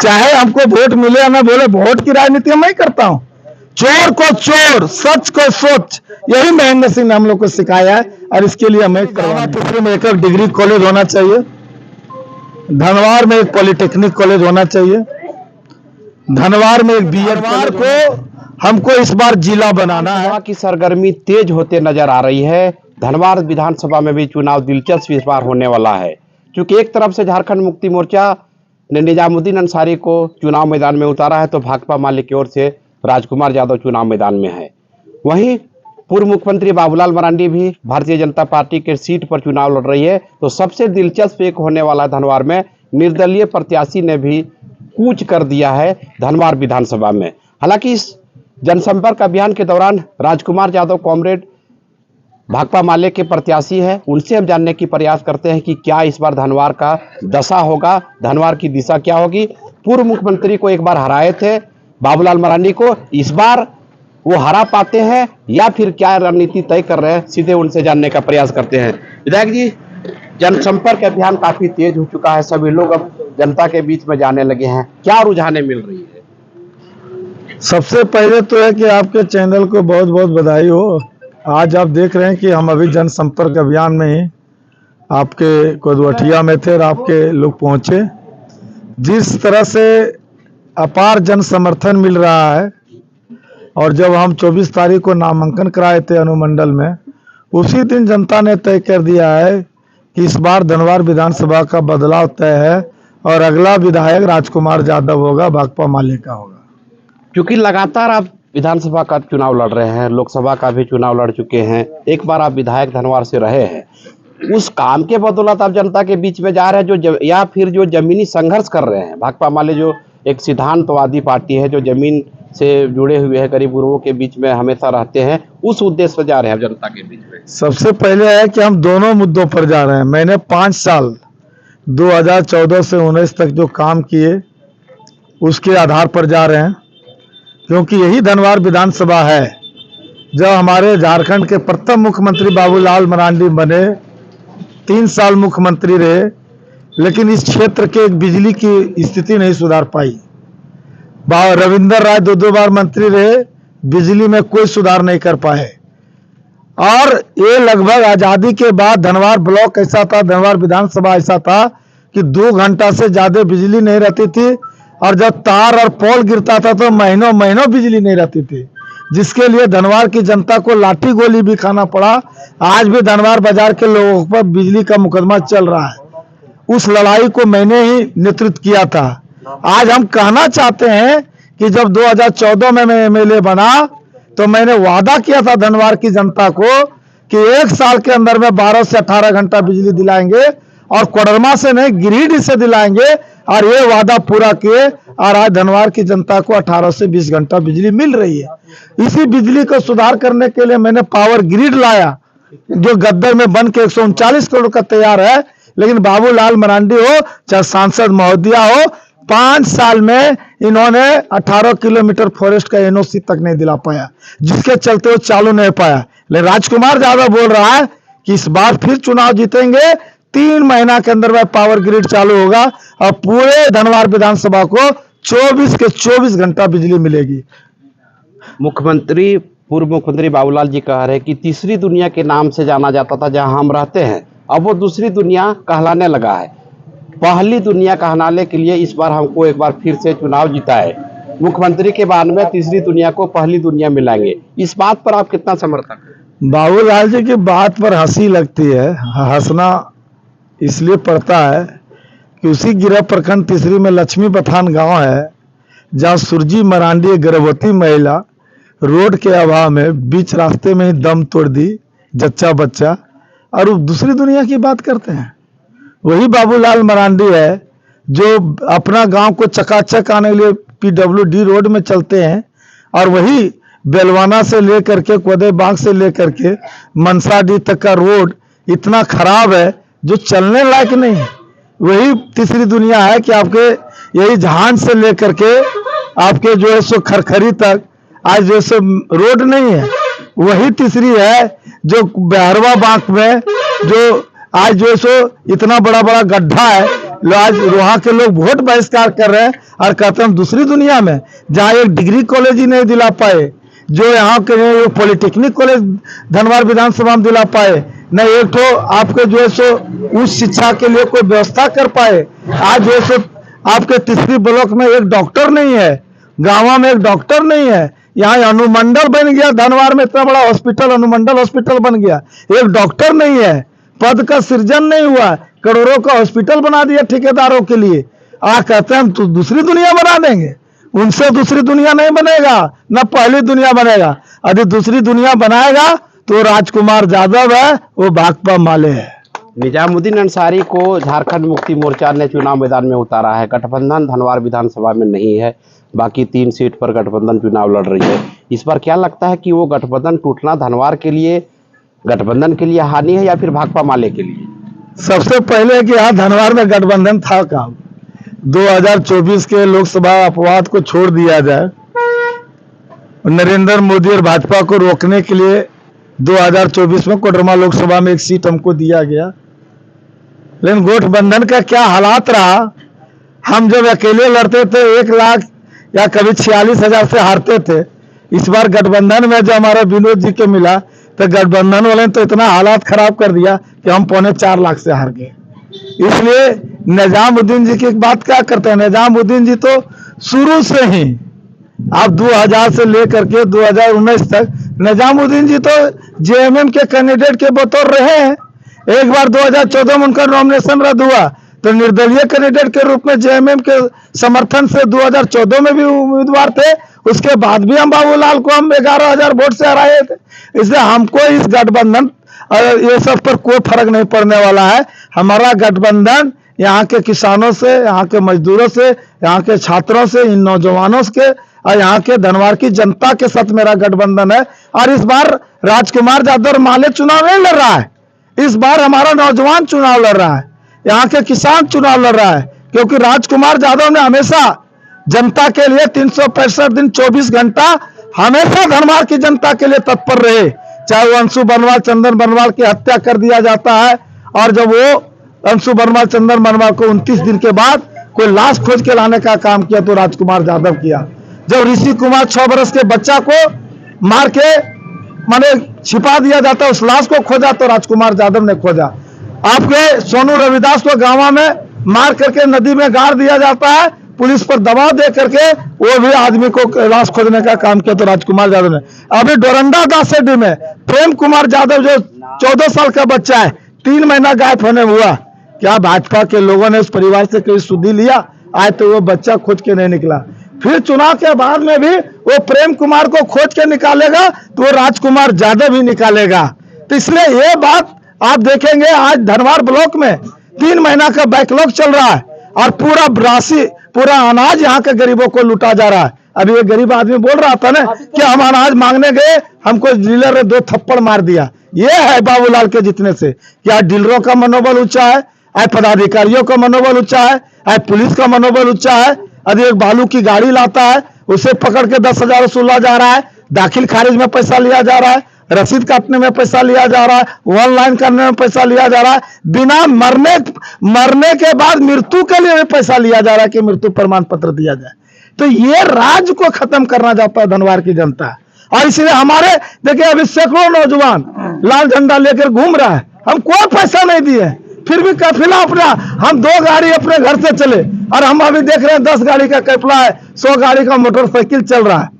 चाहे हमको वोट मिले या ना बोले, वोट की राजनीति मैं ही करता हूं। चोर को चोर, सच को सच, यही महेंद्र सिंह ने हम लोग को सिखाया है और इसके लिए हमें तीसरे में एक डिग्री कॉलेज होना चाहिए, धनवार में एक पॉलिटेक्निक कॉलेज होना चाहिए, धनवार में एक बीएड को हमको इस बार जिला बनाना है। की सरगर्मी तेज होते नजर आ रही है। धनवार विधानसभा में भी चुनाव दिलचस्प इस बार होने वाला है, क्योंकि एक तरफ से झारखंड मुक्ति मोर्चा ने निजामुद्दीन अंसारी को चुनाव मैदान में उतारा है, तो भाकपा माले की ओर से राजकुमार यादव चुनाव मैदान में है। वहीं पूर्व मुख्यमंत्री बाबूलाल मरांडी भी भारतीय जनता पार्टी के सीट पर चुनाव लड़ रही है। तो सबसे दिलचस्प एक होने वाला धनवार में निर्दलीय प्रत्याशी ने भी कूच कर दिया है धनवार विधानसभा में। हालांकि इस जनसंपर्क अभियान के दौरान राजकुमार यादव कॉमरेड भाकपा माले के प्रत्याशी है, उनसे हम जानने की प्रयास करते हैं कि क्या इस बार धनवार का दशा होगा, धनवार की दिशा क्या होगी। पूर्व मुख्यमंत्री को एक बार हराए थे बाबूलाल मरांडी को, इस बार वो हरा पाते हैं या फिर क्या रणनीति तय कर रहे हैं, सीधे उनसे जानने का प्रयास करते हैं। विधायक जी, जनसंपर्क अभियान काफी तेज हो चुका है, सभी लोग अब जनता के बीच में जाने लगे हैं, क्या रुझाने मिल रही है? सबसे पहले तो है कि आपके चैनल को बहुत बहुत बधाई हो। आज आप देख रहे हैं कि हम अभी जनसंपर्क अभियान में ही आपके कोदवठिया में थे और आपके लोग पहुंचे। जिस तरह से अपार जन समर्थन मिल रहा है, और जब हम 24 तारीख को नामांकन कराए थे अनुमंडल में, उसी दिन जनता ने तय कर दिया है कि इस बार धनवार विधानसभा का बदलाव तय है और अगला विधायक राजकुमार यादव होगा, भाकपा माले का होगा। क्योंकि लगातार आप विधानसभा का चुनाव लड़ रहे हैं, लोकसभा का भी चुनाव लड़ चुके हैं, एक बार आप विधायक धनवार से रहे हैं, उस काम के बदौलत आप जनता के बीच में जा रहे हैं या फिर जो जमीनी संघर्ष कर रहे हैं। भाकपा माले जो एक सिद्धांतवादी पार्टी है, जो जमीन से जुड़े हुए हैं, गरीब गुरुओं के बीच में हमेशा रहते हैं, उस उद्देश्य से जा रहे हैं जनता के बीच में। सबसे पहले है कि हम दोनों मुद्दों पर जा रहे हैं। मैंने 5 साल 2014 से 19 तक जो काम किए उसके आधार पर जा रहे हैं, क्योंकि यही धनवार विधानसभा है जब हमारे झारखंड के प्रथम मुख्यमंत्री बाबूलाल मरांडी बने, 3 साल मुख्यमंत्री रहे, लेकिन इस क्षेत्र के बिजली की स्थिति नहीं सुधार पाई। रविंदर राय 2 बार मंत्री रहे, बिजली में कोई सुधार नहीं कर पाए। और ये लगभग आजादी के बाद धनवार ब्लॉक ऐसा था, धनवार विधानसभा ऐसा था कि 2 घंटा से ज्यादा बिजली नहीं रहती थी, और जब तार और पोल गिरता था तो महीनों महीनों बिजली नहीं रहती थी, जिसके लिए धनवार की जनता को लाठी गोली भी खाना पड़ा। आज भी धनवार बाजार के लोगों पर बिजली का मुकदमा चल रहा है। उस लड़ाई को मैंने ही नेतृत्व किया था। आज हम कहना चाहते हैं कि जब 2014 में मैं एमएलए बना तो मैंने वादा किया था धनवार की जनता को कि 1 साल के अंदर में 12 से 18 घंटा बिजली दिलाएंगे, और कोडरमा से नहीं गिरिडीह से दिलाएंगे, और ये वादा पूरा किए। और आज धनवार की जनता को 18 से 20 घंटा बिजली मिल रही है। इसी बिजली को सुधार करने के लिए मैंने पावर ग्रिड लाया, जो गद्दर में बन के 139 करोड़ का तैयार है। लेकिन बाबूलाल मरांडी हो चाहे सांसद महोदया हो, 5 साल में इन्होंने 18 किलोमीटर फॉरेस्ट का एनओसी तक नहीं दिला पाया, जिसके चलते वो चालू नहीं पाया। लेकिन राजकुमार यादव बोल रहा है कि इस बार फिर चुनाव जीतेंगे, 3 महीना के अंदर में पावर ग्रिड चालू होगा और पूरे धनवार विधानसभा को 24 के 24 घंटा बिजली मिलेगी। पूर्व मुख्यमंत्री बाबूलाल जी कह रहे हैं कि तीसरी दुनिया के नाम से जाना जाता था जहां हम रहते हैं, अब वो दूसरी दुनिया कहलाने लगा है। पहली दुनिया कहलाने के लिए इस बार हमको एक बार फिर से चुनाव जीता है। मुख्यमंत्री के बाद में तीसरी दुनिया को पहली दुनिया मिलाएंगे, इस बात पर आप कितना समर्थक हैं? बाबूलाल जी की बात पर हंसी लगती है। हंसना इसलिए पड़ता है कि उसी गिरह प्रखंड तीसरी में लक्ष्मी पठान गांव है, जहां सुरजी मरांडी एक गर्भवती महिला रोड के अभाव में बीच रास्ते में ही दम तोड़ दी, जच्चा बच्चा, और वो दूसरी दुनिया की बात करते हैं। वही बाबूलाल मरांडी है जो अपना गांव को चकाचक आने के लिए पीडब्ल्यूडी रोड में चलते हैं, और वही बेलवाना से लेकर के कोदे बाग से लेकर के मनसाडी तक का रोड इतना खराब है जो चलने लायक नहीं है। वही तीसरी दुनिया है कि आपके यही जहान से लेकर के आपके जो है सो खरखरी तक आज जो सो रोड नहीं है। वही तीसरी है जो बहरवा बांक में जो आज जो है सो इतना बड़ा बड़ा गड्ढा है, आज वहां के लोग वोट बहिष्कार कर रहे हैं और कहते हैं हम दूसरी दुनिया में, जहां एक डिग्री कॉलेज ही नहीं दिला पाए, जो यहाँ के पॉलिटेक्निक कॉलेज धनबाद विधानसभा में दिला पाए, न एक तो आपके जो है सो उच्च शिक्षा के लिए कोई व्यवस्था कर पाए। आज जो है सो आपके तीसरी ब्लॉक में एक डॉक्टर नहीं है, गाँव में एक डॉक्टर नहीं है, यहाँ अनुमंडल बन गया, धनबाद में इतना बड़ा हॉस्पिटल अनुमंडल हॉस्पिटल बन गया, एक डॉक्टर नहीं है, पद का सृजन नहीं हुआ, करोड़ों का हॉस्पिटल बना दिया ठेकेदारों के लिए। कहते हैं हम तो दूसरी दुनिया बना देंगे, उनसे दूसरी दुनिया नहीं बनेगा, न पहली दुनिया बनेगा। यदि दूसरी दुनिया बनाएगा तो राजकुमार यादव है, वो भाकपा माले है। निजामुद्दीन अंसारी को झारखंड मुक्ति मोर्चा ने चुनाव मैदान में उतारा है। गठबंधन धनबाद विधानसभा में नहीं है, बाकी 3 सीट पर गठबंधन चुनाव लड़ रही है। इस बार क्या लगता है कि वो गठबंधन टूटना धनबाद के लिए, गठबंधन के लिए हानि है या फिर भाकपा माले के लिए? सबसे पहले कि यहाँ धनबाद में गठबंधन था काम, 2024 के लोकसभा अपवाद को छोड़ दिया जाए, नरेंद्र मोदी और भाजपा को रोकने के लिए 2024 में कोडरमा लोकसभा में 1 सीट हमको दिया गया। लेकिन गठबंधन का क्या हालात रहा, हम जब अकेले लड़ते थे 1 लाख या कभी 46,000 से हारते थे। इस बार गठबंधन में जो हमारा विनोद जी के मिला, तो गठबंधन वाले ने तो इतना हालात खराब कर दिया कि हम 4.25 लाख से हार गए। इसलिए निजामुद्दीन जी की बात क्या करते हैं, निजामुद्दीन जी तो शुरू से ही, आप 2000 से लेकर के 2019 तक निजामुद्दीन जी तो जेएमएम के कैंडिडेट के बतौर रहे हैं। एक बार 2014 में उनका नॉमिनेशन रद्द हुआ तो निर्दलीय कैंडिडेट के रूप में जेएमएम के समर्थन से 2014 में भी उम्मीदवार थे। उसके बाद भी हम बाबूलाल को हम 11,000 वोट से हराए थे। इसलिए हमको इस गठबंधन ये सब पर कोई फर्क नहीं पड़ने वाला है। हमारा गठबंधन यहाँ के किसानों से, यहाँ के मजदूरों से, यहाँ के छात्रों से, इन नौजवानों के और यहाँ के धनबाद की जनता के साथ मेरा गठबंधन है। और इस बार राजकुमार यादव माले चुनाव नहीं लड़ रहा है, इस बार हमारा नौजवान चुनाव लड़ रहा है, यहाँ के किसान चुनाव लड़ रहा है। क्योंकि राजकुमार यादव ने हमेशा जनता के लिए 365 दिन 24 घंटा हमेशा धनबाद की जनता के लिए तत्पर रहे। चाहे वो अंशु बनवाल, चंदन बनवाल की हत्या कर दिया जाता है, और जब वो अंशु बनवाल, चंदन बनवाल को 29 दिन के बाद कोई लाश खोज के लाने का काम किया तो राजकुमार यादव किया। जब ऋषि कुमार 6 वर्ष के बच्चा को मार के माने छिपा दिया जाता, उस लाश को खोजा तो राजकुमार यादव ने खोजा। आपके सोनू रविदास को गांव में मार करके नदी में गाड़ दिया जाता है, पुलिस पर दबाव दे करके वो भी आदमी को लाश खोजने का काम किया तो राजकुमार यादव ने। अभी डोरंडा दासेडी में प्रेम कुमार यादव जो 14 साल का बच्चा है, 3 महीना गायब होने हुआ। क्या भाजपा के लोगों ने उस परिवार से कोई सुधि लिया? आज तो वो बच्चा खोज के नहीं निकला। फिर चुनाव के बाद में भी वो प्रेम कुमार को खोज के निकालेगा तो वो राजकुमार यादव ही निकालेगा। तो इसलिए ये बात आप देखेंगे, आज धनबाद ब्लॉक में 3 महीना का बैकलॉग चल रहा है और पूरा राशि, पूरा अनाज यहाँ के गरीबों को लूटा जा रहा है। अभी ये गरीब आदमी बोल रहा था ना कि हम अनाज मांगने गए, हमको डीलर ने 2 थप्पड़ मार दिया। ये है बाबूलाल के जीतने से। क्या डीलरों का मनोबल ऊंचा है, आज पदाधिकारियों का मनोबल ऊंचा है, आज पुलिस का मनोबल ऊंचा है। यदि एक बालू की गाड़ी लाता है, उसे पकड़ के 10,000 वसूला जा रहा है, दाखिल खारिज में पैसा लिया जा रहा है, रसीद काटने में पैसा लिया जा रहा है, ऑनलाइन करने में पैसा लिया जा रहा है, बिना मरने के बाद मृत्यु के लिए भी पैसा लिया जा रहा है कि मृत्यु प्रमाण पत्र दिया जाए। तो ये राज्य को खत्म करना चाहता है धनबाद की जनता। और इसलिए हमारे देखिए अभी सैकड़ों नौजवान लाल झंडा लेकर घूम रहा है, हम कोई पैसा नहीं दिए, फिर भी काफिला अपना, हम 2 गाड़ी अपने घर से चले और हम अभी देख रहे हैं 10 गाड़ी का काफिला है, 100 गाड़ी का मोटरसाइकिल चल रहा है।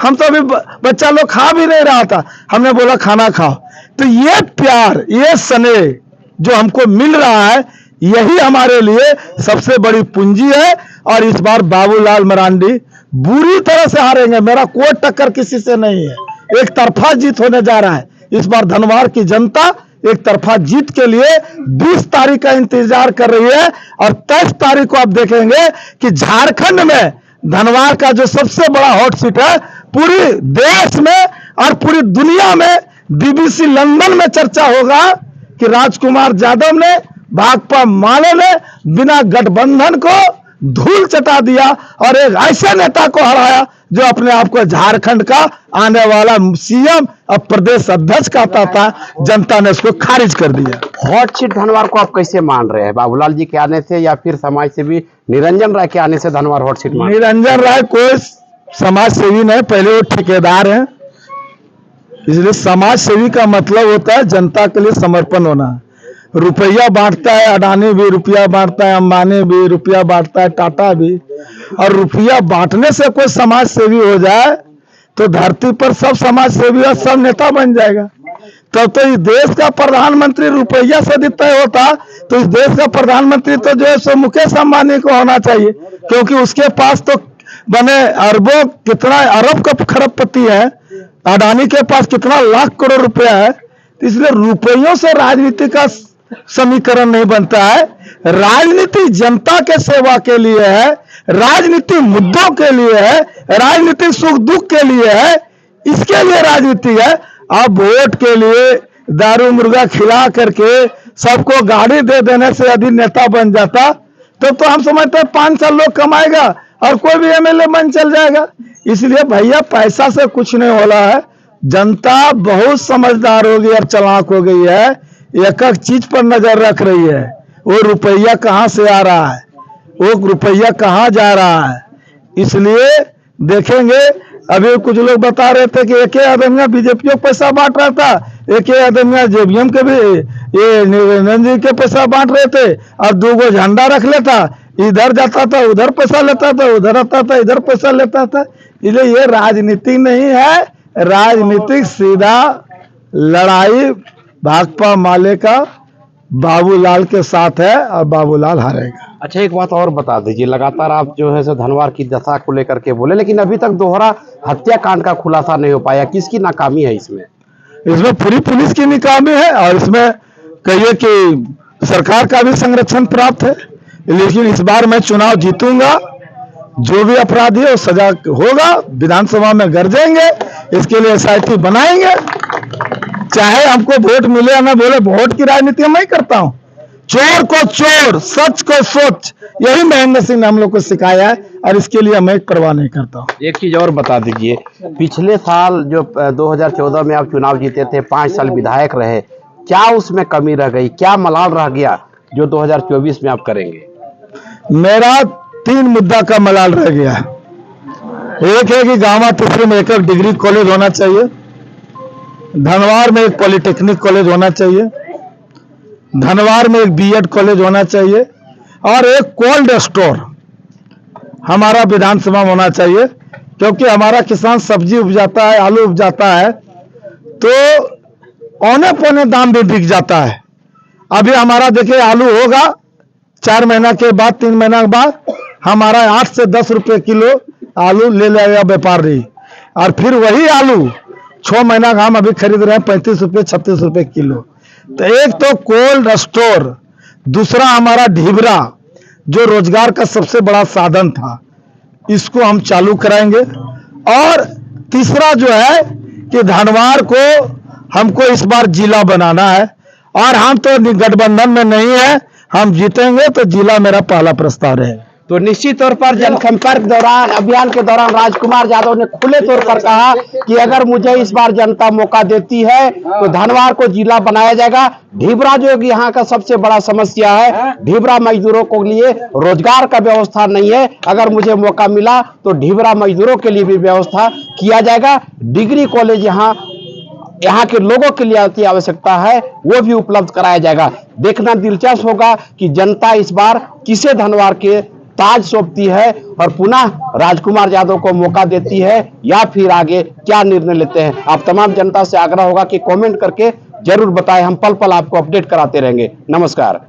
हम तो अभी बच्चा लोग खा भी नहीं रहा था, हमने बोला खाना खाओ। तो ये प्यार, ये स्नेह जो हमको मिल रहा है, यही हमारे लिए सबसे बड़ी पूंजी है। और इस बार बाबूलाल मरांडी बुरी तरह से हारेंगे, मेरा कोई टक्कर किसी से नहीं है, एक तरफा जीत होने जा रहा है। इस बार धनबाद की जनता एक तरफा जीत के लिए 20 तारीख का इंतजार कर रही है। और 23 तारीख को आप देखेंगे कि झारखंड में धनबाद का जो सबसे बड़ा हॉट सीट है, पूरी देश में और पूरी दुनिया में बीबीसी लंदन में चर्चा होगा कि राजकुमार यादव ने, भाकपा माले ने बिना गठबंधन को धूल चटा दिया और एक ऐसे नेता को हराया जो अपने आप को झारखंड का आने वाला सीएम और प्रदेश अध्यक्ष कहता था। जनता ने उसको खारिज कर दिया। हॉट सीट धनवार को आप कैसे मान रहे हैं? बाबूलाल जी के आने से या फिर समाज सेवी निरंजन राय के आने से धनवार हॉट सीट मान? निरंजन राय कोई समाज सेवी नहीं, पहले वो ठेकेदार हैं। इसलिए समाज सेवी का मतलब होता है जनता के लिए समर्पण होना। रुपया बांटता है, अडानी भी रुपया बांटता है, अंबानी भी रुपया बांटता है, टाटा भी। और रुपया बांटने से कोई समाज सेवी हो जाए तो धरती पर सब समाज सेवी और सब नेता बन जाएगा। तब तो इस देश का प्रधानमंत्री रुपया से तय होता तो इस देश का प्रधानमंत्री तो जो है सो मुकेश अंबानी को होना चाहिए, क्योंकि उसके पास तो बने अरबों कितना अरब का खरबपति है। अडानी के पास कितना लाख करोड़ रुपया है। इसलिए रुपयों से राजनीति का समीकरण नहीं बनता है। राजनीति जनता के सेवा के लिए है, राजनीति मुद्दों के लिए है, राजनीति सुख दुख के लिए है, इसके लिए राजनीति है। अब वोट के लिए दारू मुर्गा खिला करके सबको गाड़ी दे देने से यदि नेता बन जाता तो हम समझते हैं 5 साल लोग कमाएगा और कोई भी एमएलए बन चल जाएगा। इसलिए भैया पैसा से कुछ नहीं हो रहा है। जनता बहुत समझदार हो गई और चालाक हो गई है, एक एक चीज पर नजर रख रही है। वो रुपया कहाँ से आ रहा है, वो रुपया कहाँ जा रहा है, इसलिए देखेंगे। अभी कुछ लोग बता रहे थे कि एक आदमी बीजेपी को पैसा बांट रहा था, एक आदमी जेबीएम के भी ये निरंजन जी के पैसा बांट रहे थे और 2 झंडा रख लेता, इधर जाता था उधर पैसा लेता था, उधर आता था इधर पैसा लेता था। इसलिए ये राजनीति नहीं है, राजनीतिक सीधा लड़ाई भाकपा माले का बाबूलाल के साथ है और बाबूलाल हारेगा। अच्छा, एक बात और बता दीजिए, लगातार आप जो है सो धनवार की दशा को लेकर के बोले, लेकिन अभी तक दोहरा हत्याकांड का खुलासा नहीं हो पाया। किसकी नाकामी है इसमें? इसमें पूरी पुलिस की नाकामी है और इसमें कहिए कि सरकार का भी संरक्षण प्राप्त है। लेकिन इस बार मैं चुनाव जीतूंगा, जो भी अपराधी है सजा होगा, विधानसभा में गरजेंगे, इसके लिए एसआईटी बनाएंगे। चाहे हमको वोट मिले या ना बोले, वोट की राजनीति मैं करता हूं। चोर को चोर, सच को सोच, यही महेंद्र सिंह ने हम लोग को सिखाया है और इसके लिए मैं परवाह नहीं करता हूं। एक चीज और बता दीजिए, पिछले साल जो 2014 में आप चुनाव जीते थे, 5 साल विधायक रहे, क्या उसमें कमी रह गई, क्या मलाल रह गया जो 2024 में आप करेंगे? मेरा 3 मुद्दा का मलाल रह गया। एक है कि गांवा तीसरे में एक डिग्री कॉलेज होना चाहिए, धनवार में एक पॉलिटेक्निक कॉलेज होना चाहिए, धनवार में एक बीएड कॉलेज होना चाहिए और एक कोल्ड स्टोर हमारा विधानसभा में होना चाहिए। क्योंकि हमारा किसान सब्जी उपजाता है, आलू उपजाता है तो औने पौने दाम भी बिक जाता है। अभी हमारा देखिए आलू होगा 4 महीना के बाद, 3 महीना के बाद हमारा 8 से 10 रुपए किलो आलू ले लेगा व्यापारी, और फिर वही आलू 6 महीना का हम अभी खरीद रहे हैं 35 रुपए 36 रुपए किलो। तो एक तो कोल्ड स्टोर, दूसरा हमारा ढिबरा जो रोजगार का सबसे बड़ा साधन था, इसको हम चालू कराएंगे। और तीसरा जो है कि धनवार को हमको इस बार जिला बनाना है और हम तो गठबंधन में नहीं है, हम जीतेंगे तो जिला मेरा पहला प्रस्ताव रहेगा। तो निश्चित तौर पर जनसंपर्क दौरान अभियान के दौरान राजकुमार यादव ने खुले तौर पर कहा कि अगर मुझे इस बार जनता मौका देती है तो धनवार को जिला बनाया जाएगा। ढिबरा जो यहाँ का सबसे बड़ा समस्या है, ढिबरा मजदूरों को लिए रोजगार का व्यवस्था नहीं है, अगर मुझे मौका मिला तो ढिबरा मजदूरों के लिए भी व्यवस्था किया जाएगा। डिग्री कॉलेज यहाँ के लोगों के लिए अति आवश्यकता है, वो भी उपलब्ध कराया जाएगा। देखना दिलचस्प होगा कि जनता इस बार किसे धनवार के ताज सौंपती है और पुनः राजकुमार यादव को मौका देती है या फिर आगे क्या निर्णय लेते हैं। आप तमाम जनता से आग्रह होगा कि कमेंट करके जरूर बताएं, हम पल पल आपको अपडेट कराते रहेंगे। नमस्कार।